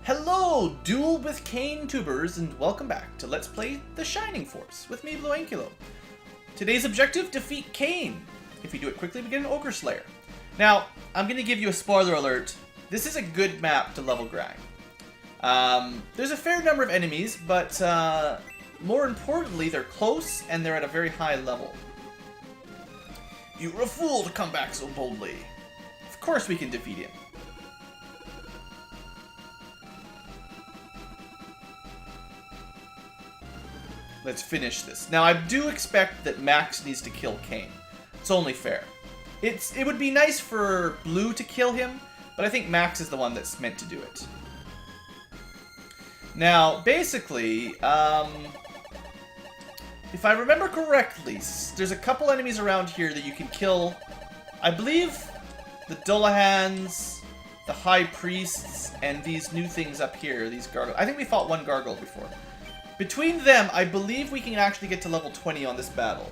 Hello, Duel with Kane tubers, and welcome back to Let's Play The Shining Force with me, Blue Ankylo. Today's objective, defeat Kane. If we do it quickly, we get an Ogre Slayer. Now, I'm going to give you a spoiler alert. This is a good map to level grind. There's a fair number of enemies, but more importantly, they're close and they're at a very high level. You're a fool to come back so boldly. Of course we can defeat him. Let's finish this. Now, I do expect that Max needs to kill Kane. It's only fair. It would be nice for Blue to kill him, but I think Max is the one that's meant to do it. Now, basically, if I remember correctly, there's a couple enemies around here that you can kill. I believe the Dullahans, the High Priests, and these new things up here, these gargoyles. I think we fought one gargoyle before. Between them, I believe we can actually get to level 20 on this battle.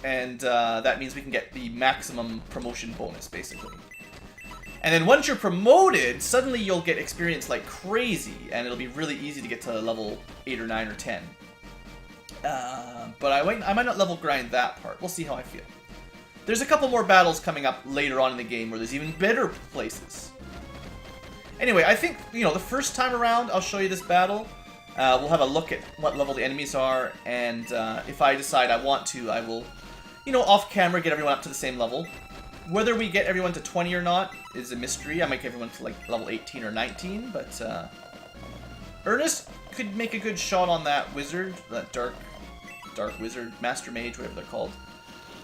And that means we can get the maximum promotion bonus, basically. And then once you're promoted, suddenly you'll get experience like crazy, and it'll be really easy to get to level 8 or 9 or 10. But I might not level grind that part. We'll see how I feel. There's a couple more battles coming up later on in the game where there's even better places. Anyway, I think, the first time around, I'll show you this battle. We'll have a look at what level the enemies are, and if I decide I want to, I will, off camera get everyone up to the same level. Whether we get everyone to 20 or not is a mystery. I might get everyone to like level 18 or 19, but Ernest could make a good shot on that wizard, that dark wizard, master mage, whatever they're called.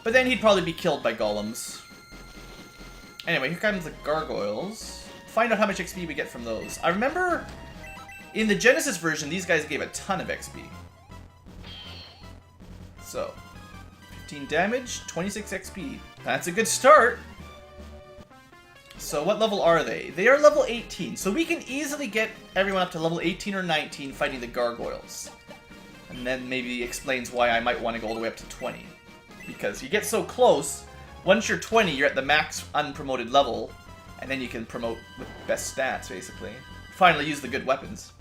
But then he'd probably be killed by golems. Anyway, here comes the gargoyles. Find out how much XP we get from those. I remember in the Genesis version, these guys gave a ton of XP. So, 15 damage, 26 XP. That's a good start. So what level are they? They are level 18, so we can easily get everyone up to level 18 or 19 fighting the gargoyles. And then maybe explains why I might want to go all the way up to 20. Because you get so close, once you're 20, you're at the max unpromoted level, and then you can promote with best stats, basically. Finally use the good weapons.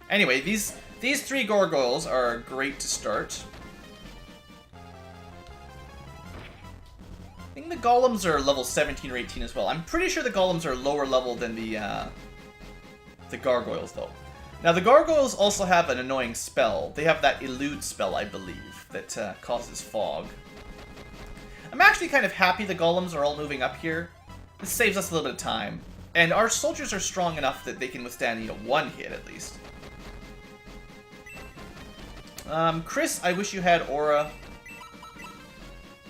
Anyway, these three gargoyles are great to start. I think the golems are level 17 or 18 as well. I'm pretty sure the golems are lower level than the gargoyles, though. Now, the gargoyles also have an annoying spell. They have that elude spell, I believe, that causes fog. I'm actually kind of happy the golems are all moving up here. This saves us a little bit of time. And our soldiers are strong enough that they can withstand, one hit at least. Chris, I wish you had aura.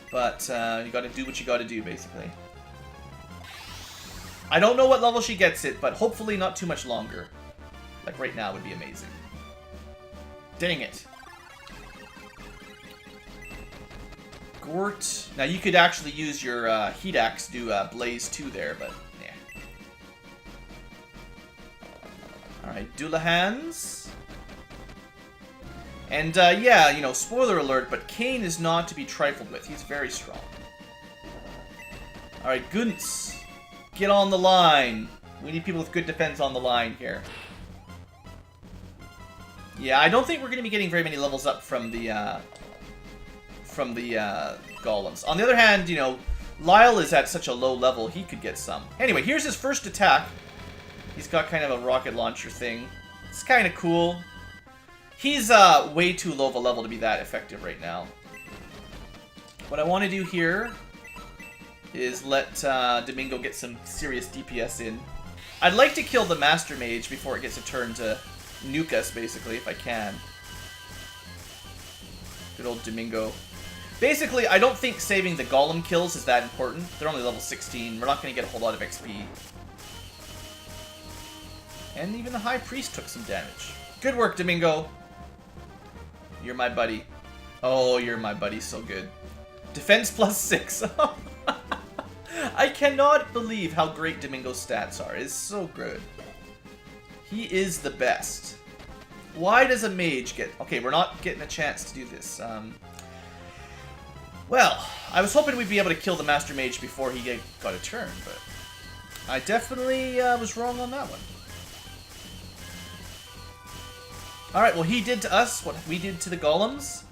But you gotta do what you gotta do, basically. I don't know what level she gets it, but hopefully not too much longer. Like right now would be amazing. Dang it. Gort. Now you could actually use your heat axe to do Blaze 2 there, but yeah. Alright, Dullahans. And yeah, spoiler alert, but Kane is not to be trifled with. He's very strong. Alright, Gunts. Get on the line. We need people with good defense on the line here. Yeah, I don't think we're going to be getting very many levels up from the golems. On the other hand, Lyle is at such a low level, he could get some. Anyway, here's his first attack. He's got kind of a rocket launcher thing. It's kind of cool. He's way too low of a level to be that effective right now. What I want to do here is let Domingo get some serious DPS in. I'd like to kill the Master Mage before it gets a turn to nuke us, basically, if I can. Good old Domingo. Basically, I don't think saving the Golem kills is that important. They're only level 16. We're not going to get a whole lot of XP. And even the High Priest took some damage. Good work, Domingo. You're my buddy. Oh, you're my buddy. So good. Defense plus 6. I cannot believe how great Domingo's stats are. It's so good. He is the best. Why does a mage get... Okay, we're not getting a chance to do this. Well, I was hoping we'd be able to kill the Master Mage before he got a turn, but I definitely was wrong on that one. Alright, well he did to us what we did to the golems.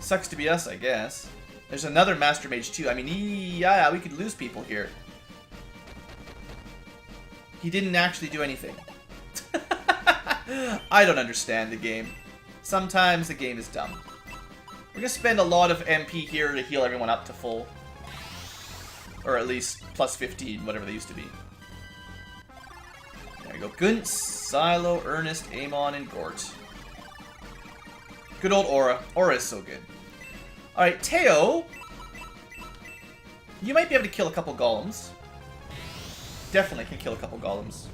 Sucks to be us, I guess. There's another Master Mage too. I mean, yeah, we could lose people here. He didn't actually do anything. I don't understand the game. Sometimes the game is dumb. We're going to spend a lot of MP here to heal everyone up to full. Or at least plus 15, whatever they used to be. There we go. Guntz, Silo, Ernest, Amon, and Gort. Good old Aura. Aura is so good. Alright, Teo. You might be able to kill a couple golems. Definitely can kill a couple golems.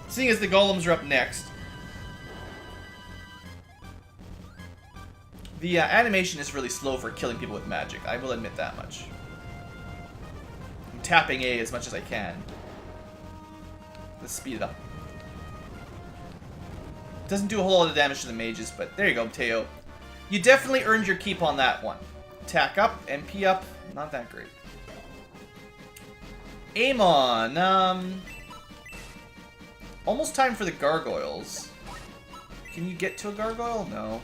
Seeing as the golems are up next. The animation is really slow for killing people with magic. I will admit that much. I'm tapping A as much as I can. Let's speed it up. Doesn't do a whole lot of damage to the mages, but there you go, Teo. You definitely earned your keep on that one. Attack up, MP up, not that great. Amon, almost time for the gargoyles. Can you get to a gargoyle? No.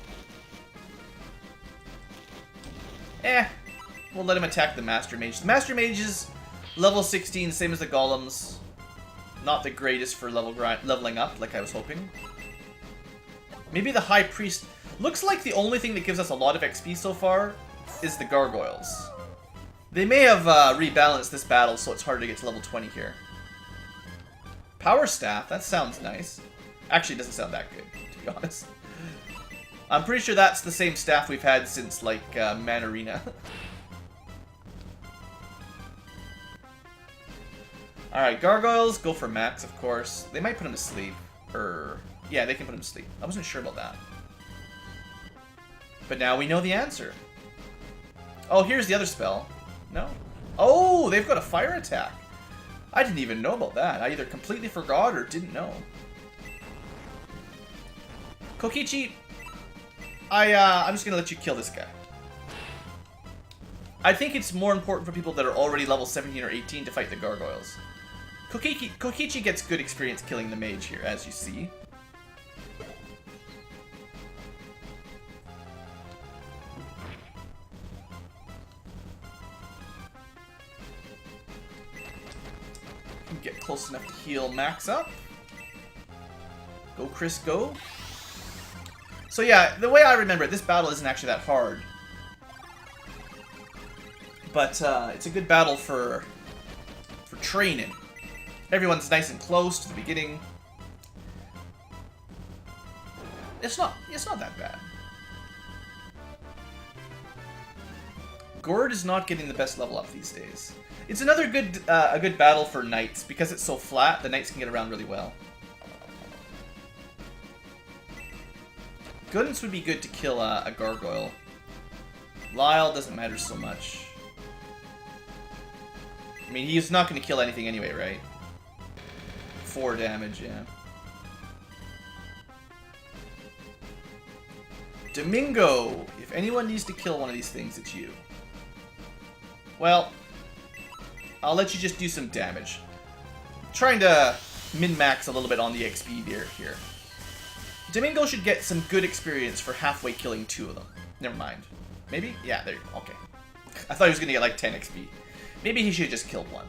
We'll let him attack the Master Mage. The Master Mage is level 16, same as the golems. Not the greatest for leveling up, like I was hoping. Maybe the High Priest. Looks like the only thing that gives us a lot of XP so far is the gargoyles. They may have rebalanced this battle so it's harder to get to level 20 here. Power Staff, that sounds nice. Actually, it doesn't sound that good, to be honest. I'm pretty sure that's the same staff we've had since, like, Manarina. Alright, gargoyles, go for max, of course. They might put him to sleep. Yeah, they can put him to sleep. I wasn't sure about that. But now we know the answer. Oh, here's the other spell. No? Oh, they've got a fire attack. I didn't even know about that. I either completely forgot or didn't know. Kokichi, I'm just going to let you kill this guy. I think it's more important for people that are already level 17 or 18 to fight the gargoyles. Kokichi gets good experience killing the mage here, as you see. Get close enough to heal Max up. Go, Chris, go. So yeah, the way I remember it, this battle isn't actually that hard. But it's a good battle for training. Everyone's nice and close to the beginning. It's not that bad. Gord is not getting the best level up these days. It's another good a good battle for knights because it's so flat. The knights can get around really well. Guidance would be good to kill a gargoyle. Lyle doesn't matter so much. I mean, he's not going to kill anything anyway, right? 4 damage, yeah. Domingo! If anyone needs to kill one of these things, it's you. Well, I'll let you just do some damage. I'm trying to min-max a little bit on the XP here. Domingo should get some good experience for halfway killing 2 of them. Never mind. Maybe? Yeah, there you go. Okay. I thought he was going to get like 10 XP. Maybe he should have just killed 1.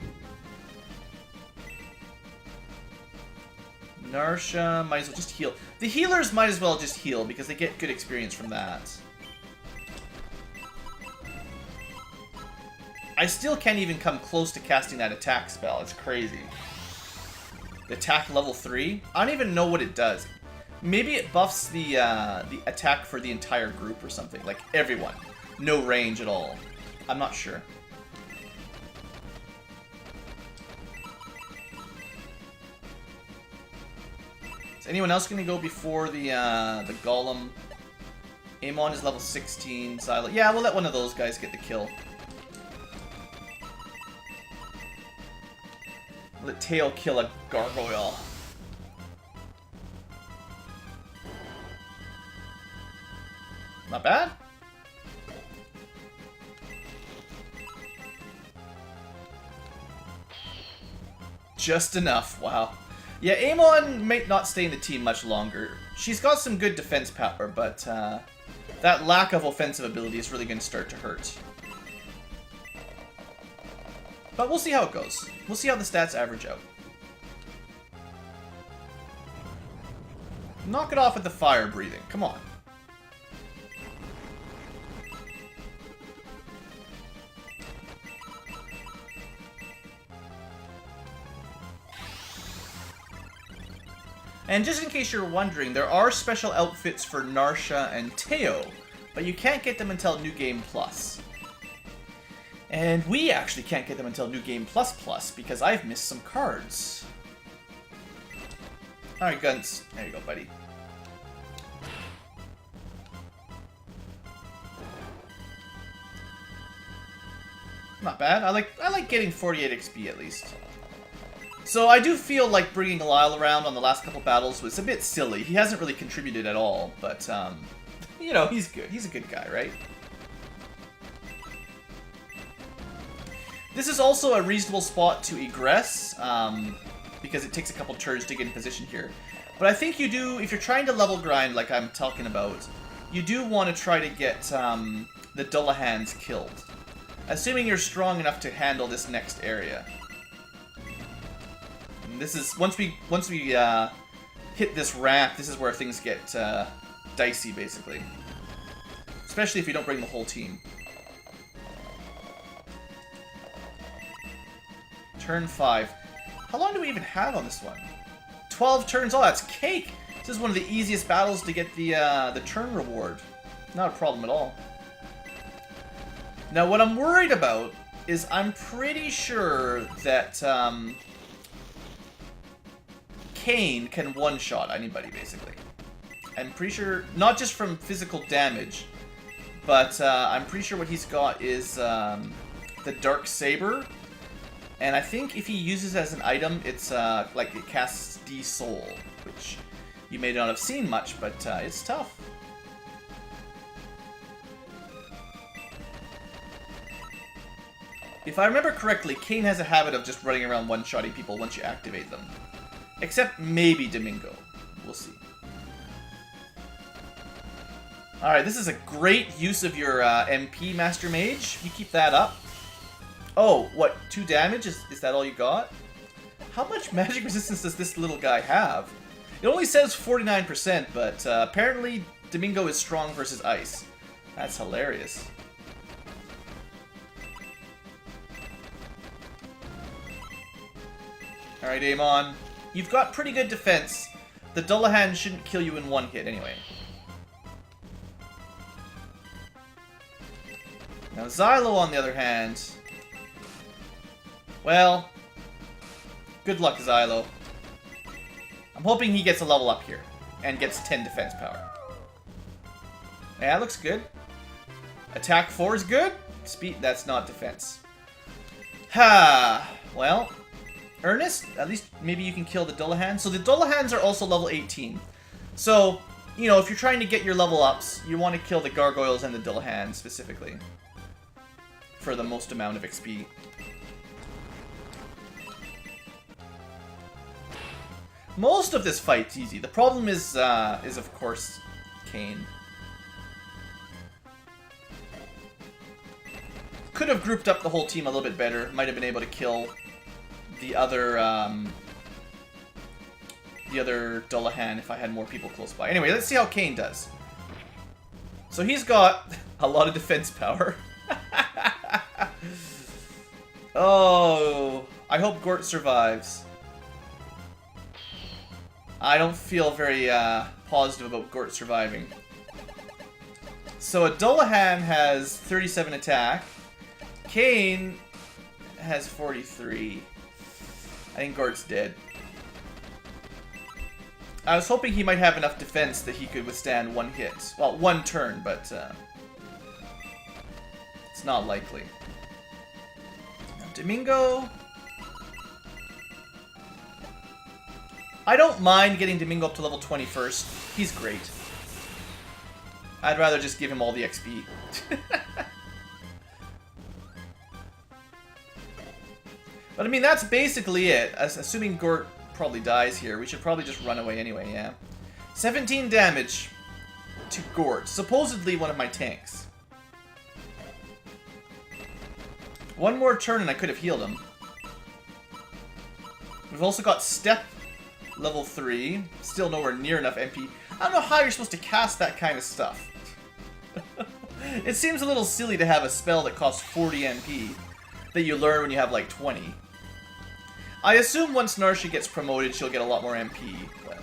Narsha might as well just heal. The healers might as well just heal because they get good experience from that. I still can't even come close to casting that attack spell. It's crazy. The attack level 3? I don't even know what it does. Maybe it buffs the attack for the entire group or something. Like everyone. No range at all. I'm not sure. Is anyone else going to go before the golem? Amon is level 16. Silo. Yeah, we'll let one of those guys get the kill. Let Tail kill a gargoyle. Not bad. Just enough. Wow. Yeah, Amon might not stay in the team much longer. She's got some good defense power, but that lack of offensive ability is really going to start to hurt. But we'll see how it goes. We'll see how the stats average out. Knock it off with the fire breathing. Come on. And just in case you're wondering, there are special outfits for Narsha and Teo, but you can't get them until New Game Plus. And we actually can't get them until New Game Plus Plus, because I've missed some cards. Alright, Guns. There you go, buddy. Not bad. I like getting 48 XP at least. So I do feel like bringing Lyle around on the last couple battles was a bit silly. He hasn't really contributed at all, but, you know, he's good. He's a good guy, right? This is also a reasonable spot to egress, because it takes a couple turns to get in position here. But I think you do, if you're trying to level grind like I'm talking about, you do want to try to get the Dullahan's killed. Assuming you're strong enough to handle this next area. And this is, once we hit this ramp, this is where things get dicey, basically. Especially if you don't bring the whole team. Turn 5. How long do we even have on this one? 12 turns. Oh, that's cake! This is one of the easiest battles to get the turn reward. Not a problem at all. Now, what I'm worried about is I'm pretty sure that Kane can one-shot anybody, basically. I'm pretty sure, not just from physical damage, but I'm pretty sure what he's got is the Dark Saber. And I think if he uses it as an item, it's like it casts D-Soul, which you may not have seen much, but it's tough. If I remember correctly, Kane has a habit of just running around one-shotting people once you activate them. Except maybe Domingo. We'll see. Alright, this is a great use of your MP, Master Mage. You keep that up. Oh, what? 2 damage? Is that all you got? How much magic resistance does this little guy have? It only says 49%, but apparently Domingo is strong versus ice. That's hilarious. Alright, Amon. You've got pretty good defense. The Dullahan shouldn't kill you in one hit anyway. Now Xylo, on the other hand... Well... Good luck, Xylo. I'm hoping he gets a level up here. And gets 10 defense power. Yeah, that looks good. Attack 4 is good. Speed, that's not defense. Ha! Well... Ernest, at least maybe you can kill the Dullahan. So the Dullahans are also level 18. So, you know, if you're trying to get your level ups, you want to kill the Gargoyles and the Dullahan specifically. For the most amount of XP. Most of this fight's easy. The problem is of course, Kane. Could have grouped up the whole team a little bit better. Might have been able to kill the other Dullahan if I had more people close by. Anyway, let's see how Kane does. So he's got a lot of defense power. Oh, I hope Gort survives. I don't feel very positive about Gort surviving. So a Dullahan has 37 attack. Kane has 43. I think Gort's dead. I was hoping he might have enough defense that he could withstand one hit. Well, one turn, but it's not likely. Now, Domingo... I don't mind getting Domingo up to level 20 first. He's great. I'd rather just give him all the XP. But I mean, that's basically it. Assuming Gort probably dies here. We should probably just run away anyway, yeah. 17 damage to Gort, supposedly one of my tanks. One more turn and I could have healed him. We've also got Step level 3, still nowhere near enough MP. I don't know how you're supposed to cast that kind of stuff. It seems a little silly to have a spell that costs 40 MP that you learn when you have like 20. I assume once Narsha gets promoted, she'll get a lot more MP. But...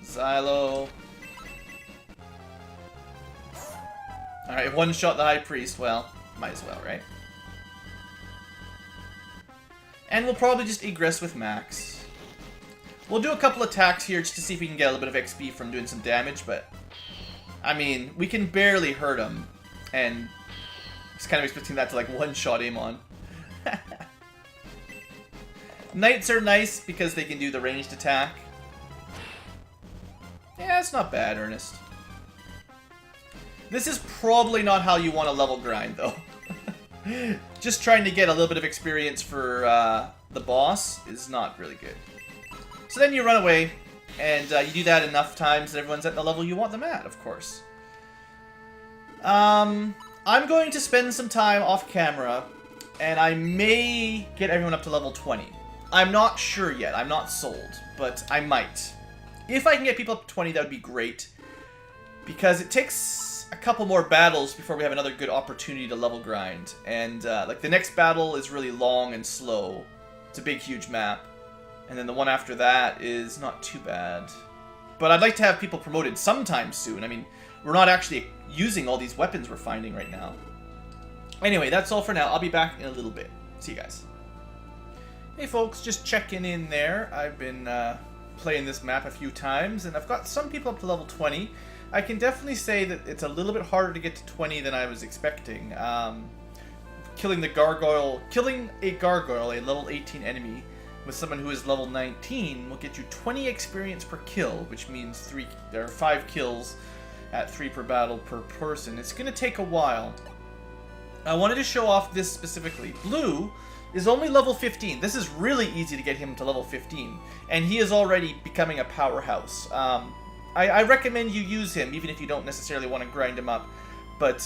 Xylo. Alright, one-shot the High Priest. Well, might as well, right? And we'll probably just egress with Max. We'll do a couple attacks here just to see if we can get a little bit of XP from doing some damage, but... I mean, we can barely hurt him. And... just kind of expecting that to, like, one-shot aim on. Knights are nice because they can do the ranged attack. Yeah, it's not bad, Ernest. This is probably not how you want to level grind, though. Just trying to get a little bit of experience for the boss is not really good. So then you run away, and you do that enough times that everyone's at the level you want them at, of course. I'm going to spend some time off camera, and I may get everyone up to level 20. I'm not sure yet. I'm not sold, but I might. If I can get people up to 20, that would be great. Because it takes a couple more battles before we have another good opportunity to level grind. And like the next battle is really long and slow. It's a big, huge map. And then the one after that is not too bad. But I'd like to have people promoted sometime soon. I mean, we're not actually using all these weapons we're finding right now. Anyway, that's all for now. I'll be back in a little bit. See you guys. Hey folks, just checking in there. I've been playing this map a few times, and I've got some people up to level 20. I can definitely say that it's a little bit harder to get to 20 than I was expecting. Killing a gargoyle, a level 18 enemy, with someone who is level 19 will get you 20 experience per kill, which means 5 kills at 3 per battle per person. It's going to take a while. I wanted to show off this specifically. Blue is only level 15. This is really easy to get him to level 15, and he is already becoming a powerhouse. I recommend you use him, even if you don't necessarily want to grind him up. But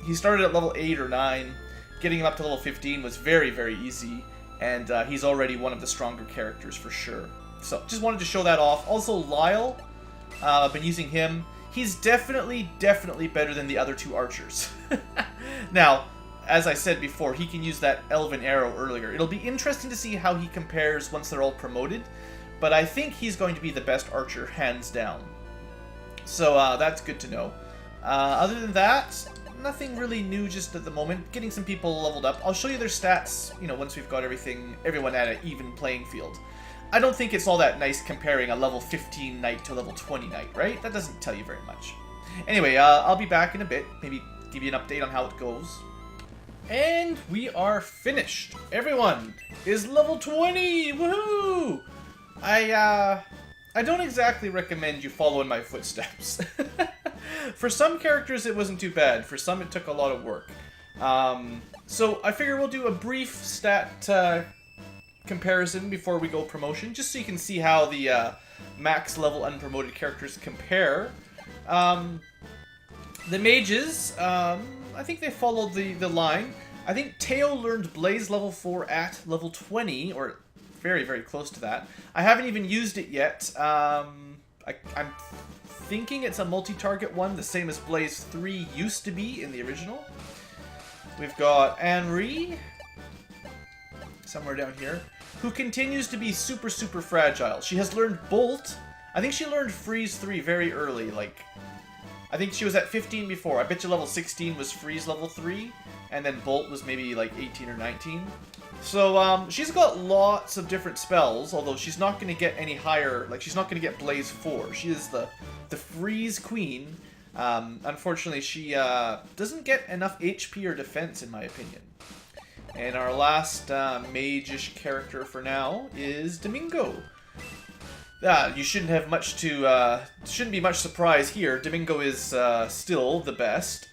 he started at level 8 or 9. Getting him up to level 15 was very, very easy. And he's already one of the stronger characters for sure. So, just wanted to show that off. Also, Lyle, I've been using him. He's definitely better than the other 2 archers. Now, as I said before, he can use that Elven Arrow earlier. It'll be interesting to see how he compares once they're all promoted. But I think he's going to be the best archer, hands down. So, that's good to know. Other than that, nothing really new just at the moment. Getting some people leveled up. I'll show you their stats, you know, once we've got everyone at an even playing field. I don't think it's all that nice comparing a level 15 knight to a level 20 knight, right? That doesn't tell you very much. Anyway, I'll be back in a bit. Maybe give you an update on how it goes. And we are finished. Everyone is level 20! Woohoo! I don't exactly recommend you follow in my footsteps. For some characters, it wasn't too bad. For some, it took a lot of work. So I figure we'll do a brief stat comparison before we go promotion, just so you can see how the max level unpromoted characters compare. The mages, I think they followed the line. I think Teo learned Blaze level 4 at level 20, or very, very close to that. I haven't even used it yet. I'm thinking it's a multi-target one, the same as Blaze 3 used to be in the original. We've got Anri, somewhere down here, who continues to be super, super fragile. She has learned Bolt. I think she learned Freeze 3 very early, like... I think she was at 15 before. I bet you level 16 was Freeze level 3, and then Bolt was maybe like 18 or 19. So, she's got lots of different spells, although she's not going to get any higher, like, she's not going to get Blaze 4. She is the Freeze Queen. Unfortunately, she doesn't get enough HP or defense, in my opinion. And our last mage-ish character for now is Domingo. You shouldn't have much to, shouldn't be much surprise here. Domingo is still the best.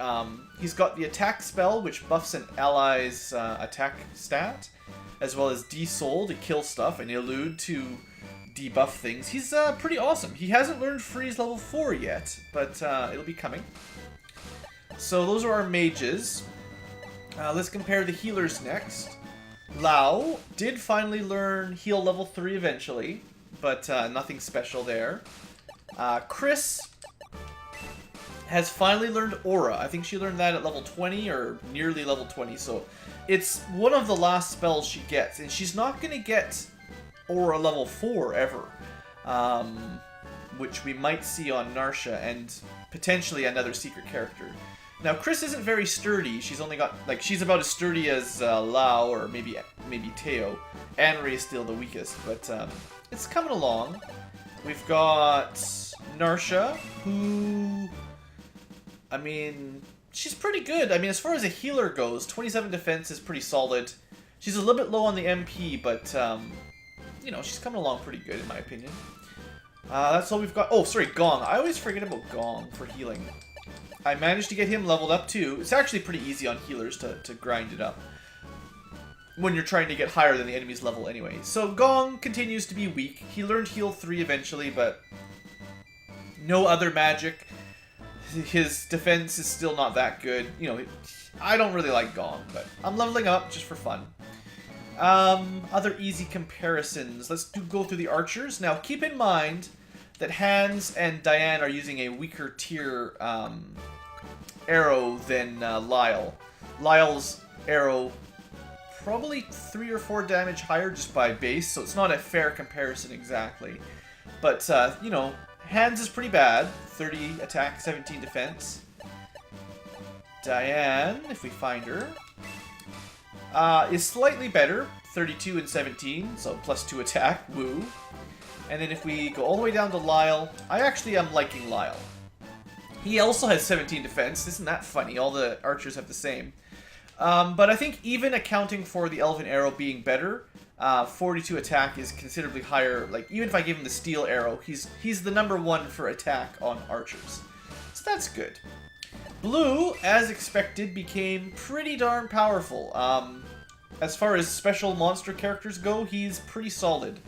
He's got the attack spell, which buffs an ally's attack stat, as well as de-soul to kill stuff, and elude to debuff things. He's pretty awesome. He hasn't learned freeze level 4 yet, but it'll be coming. So those are our mages. Let's compare the healers next. Lao did finally learn heal level 3 eventually, but nothing special there. Chris has finally learned Aura. I think she learned that at level 20 or nearly level 20, so it's one of the last spells she gets, and she's not going to get Aura level 4 ever, which we might see on Narsha and potentially another secret character. Now, Chris isn't very sturdy. She's only got, like, she's about as sturdy as Lao or maybe Teo. Anri is still the weakest, but it's coming along. We've got Narsha, who, I mean, she's pretty good. I mean, as far as a healer goes, 27 defense is pretty solid. She's a little bit low on the MP, but, you know, she's coming along pretty good in my opinion. That's all we've got. Oh, sorry, Gong. I always forget about Gong for healing. I managed to get him leveled up too. It's actually pretty easy on healers to grind it up when you're trying to get higher than the enemy's level anyway. So Gong continues to be weak. He learned heal 3 eventually, but no other magic. His defense is still not that good. You know, I don't really like Gong, but I'm leveling up just for fun. Other easy comparisons. Let's go through the archers. Now, keep in mind that Hans and Diane are using a weaker tier arrow than Lyle. Lyle's arrow probably 3 or 4 damage higher just by base, so it's not a fair comparison exactly. But, you know, Hans is pretty bad. 30 attack, 17 defense. Diane, if we find her, is slightly better. 32 and 17, so plus 2 attack. Woo. And then if we go all the way down to Lyle, I actually am liking Lyle. He also has 17 defense. Isn't that funny? All the archers have the same. But I think even accounting for the Elven Arrow being better, 42 attack is considerably higher. Like, even if I give him the Steel Arrow, he's the #1 for attack on archers. So that's good. Blue, as expected, became pretty darn powerful. As far as special monster characters go, he's pretty solid.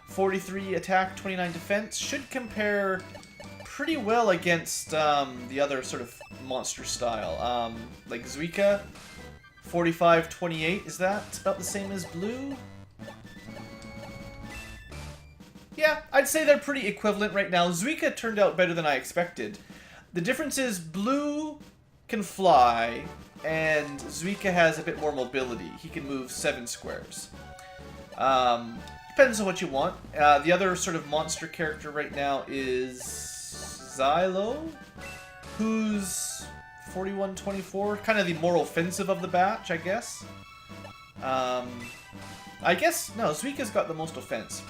43 attack, 29 defense. Should compare pretty well against the other sort of monster style. Like Zuika, 45, 28. Is that about the same as Blue? Yeah, I'd say they're pretty equivalent right now. Zuika turned out better than I expected. The difference is Blue can fly, and Zuika has a bit more mobility. He can move 7 squares. Depends on what you want. The other sort of monster character right now is Xylo, who's 41-24, kind of the more offensive of the batch, I guess. No, Zuika's got the most offense.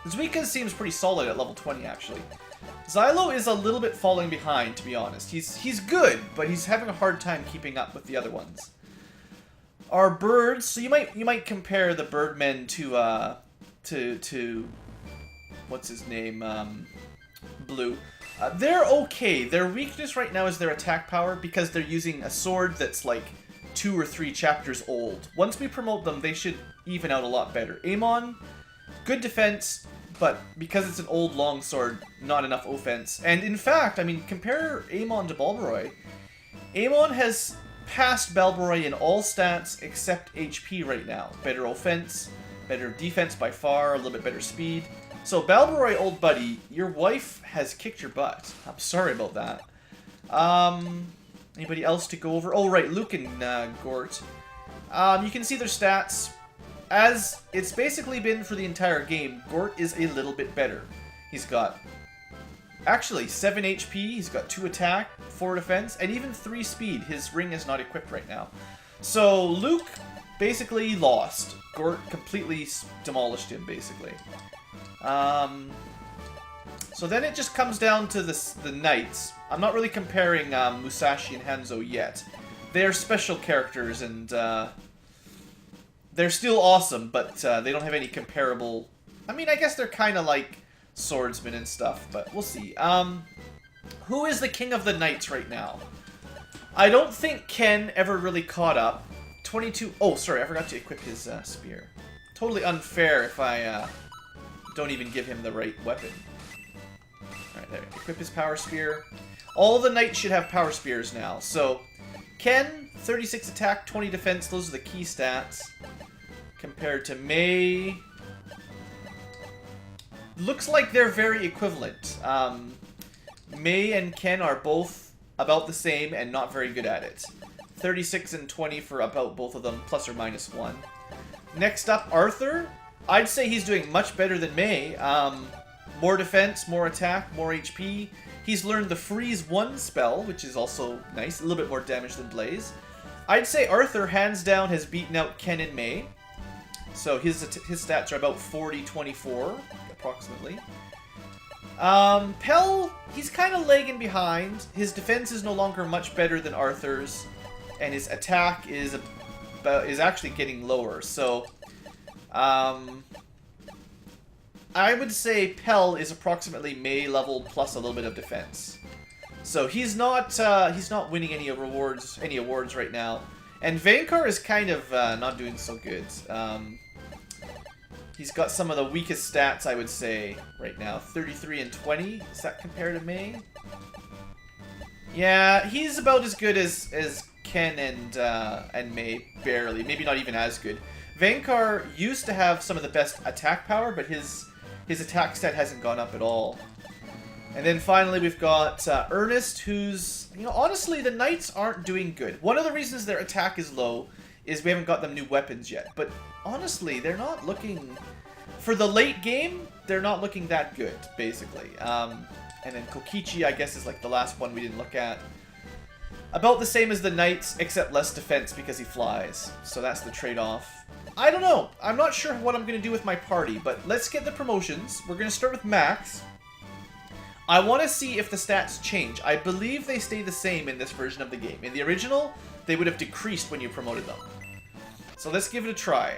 Zuika seems pretty solid at level 20, actually. Xylo is a little bit falling behind, to be honest. He's good, but he's having a hard time keeping up with the other ones. Our birds, so you might compare the birdmen to what's his name, Blue. They're okay. Their weakness right now is their attack power because they're using a sword that's like 2 or 3 chapters old. Once we promote them, they should even out a lot better. Amon, good defense, but because it's an old longsword, not enough offense. And in fact, I mean, compare Amon to Balboroy. Amon has passed Balboroy in all stats except HP right now. Better offense, better defense by far, a little bit better speed. So Balboroy, old buddy, your wife has kicked your butt. I'm sorry about that. Anybody else to go over? Oh, right, Luke and Gort. You can see their stats. As it's basically been for the entire game, Gort is a little bit better. He's got, actually, 7 HP, he's got 2 attack, 4 defense, and even 3 speed. His ring is not equipped right now. So Luke basically lost. Gort completely demolished him, basically. So then it just comes down to the knights. I'm not really comparing Musashi and Hanzo yet. They're special characters, and they're still awesome, but they don't have any comparable... I mean, I guess they're kind of like swordsman and stuff, but we'll see. Who is the king of the knights right now? I don't think Ken ever really caught up. 22... Oh, sorry, I forgot to equip his spear. Totally unfair if I don't even give him the right weapon. Alright, there. Equip his power spear. All the knights should have power spears now. So, Ken, 36 attack, 20 defense. Those are the key stats. Compared to Mei... Looks like they're very equivalent. Mei and Ken are both about the same and not very good at it. 36 and 20 for about both of them, plus or minus 1. Next up, Arthur. I'd say he's doing much better than Mei. More defense, more attack, more HP. He's learned the Freeze 1 spell, which is also nice. A little bit more damage than Blaze. I'd say Arthur, hands down, has beaten out Ken and Mei. So his stats are about 40-24, approximately. Pell, he's kind of lagging behind. His defense is no longer much better than Arthur's. And his attack is actually getting lower. So, I would say Pell is approximately Mei level plus a little bit of defense. So he's not winning any awards right now. And Vankar is kind of not doing so good. He's got some of the weakest stats, I would say, right now. 33 and 20. Does that compare to Mei? Yeah, he's about as good as Ken and Mei, barely. Maybe not even as good. Vankar used to have some of the best attack power, but his attack stat hasn't gone up at all. And then finally we've got Ernest, who's... You know, honestly, the Knights aren't doing good. One of the reasons their attack is low is we haven't got them new weapons yet. But honestly, they're not looking... For the late game, they're not looking that good, basically. And then Kokichi, I guess, is like the last one we didn't look at. About the same as the Knights, except less defense because he flies. So that's the trade-off. I don't know. I'm not sure what I'm going to do with my party, but let's get the promotions. We're going to start with Max. I want to see if the stats change. I believe they stay the same in this version of the game. In the original, they would have decreased when you promoted them. So let's give it a try.